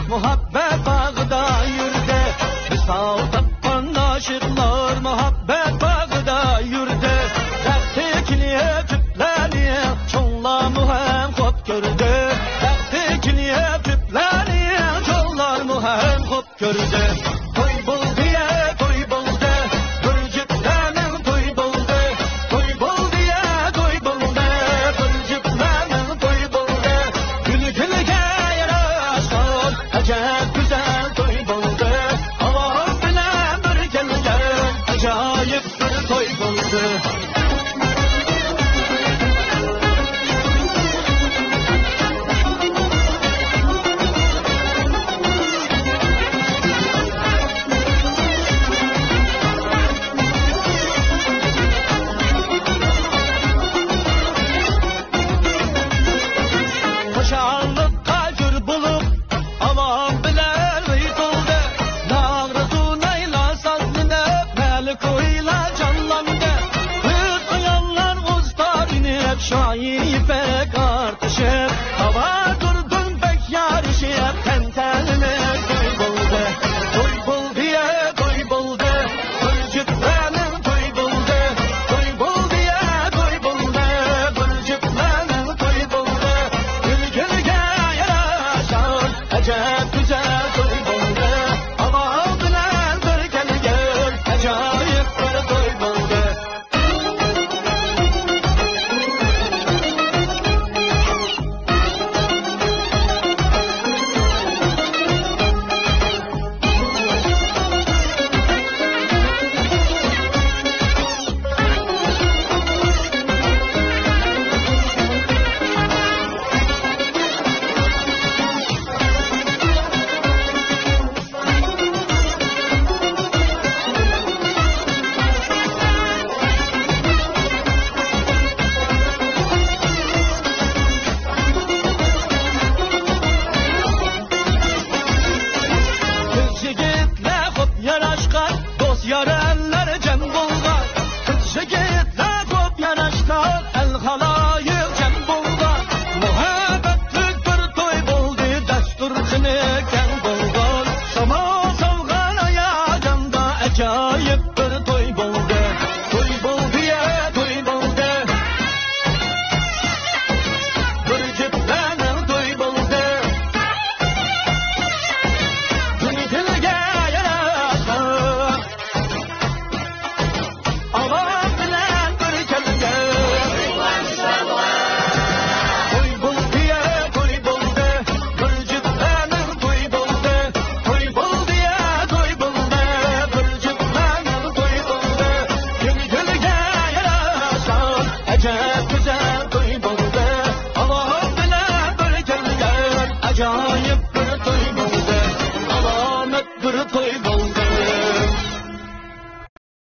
muhabbet bağda yürde. Misal tappan aşıklar muhabbet bağda yürde. Dertlikliye tüpleniye çollar muhem kop gördü. Dertlikliye tüpleniye çollar muhem kop gördü. Toy buldu ya toy buldu. Gürcüklerin toy buldu. Toy buldu ya toy buldu. Gürcüklerin toy buldu. Gül gülge yaraşan acayip güzel toy buldu. Hava bilen bir gelgen acayip bir toy buldu. Şanlıkta gür bulup aman bilen yıkıldı. Nağrısı neyla sazlanıp melikuyla canlandı. Kız uyanlar uztar inip şahi pek artışıp. Hava durdun pek yarışıp tentenine toy buldu. Toy buldu ya toy buldu. Gürcüklerin toy buldu. Toy buldu ya toy buldu. Gürcüklerin toy buldu. Gülge yaraşan acayip güzel toy buldu. Hava bilen bir gelgen acayip bir toy buldu. Kız yigitle hop yaraşkan, dost yarenler cem bulgar. Kız yigitle hop yaraşkan, el halayık cem bulgar. Muhabbetlik bir toy buldu, desturçını ken bulgar. Sama salgan ayağında acayip bir toy buldu. Toy buldu ya toy buldu. Gürcüklerin toy buldu. Gülge yaraşan aman bilen bir gelgen. Toy buldu ya toy buldu. Gürcüklerin toy buldu. Toy buldu ya toy buldu. Gürcüklerin toy buldu. Gülge yaraşan acayip güzel toy buldu. Aman bilen bir gelgen acayip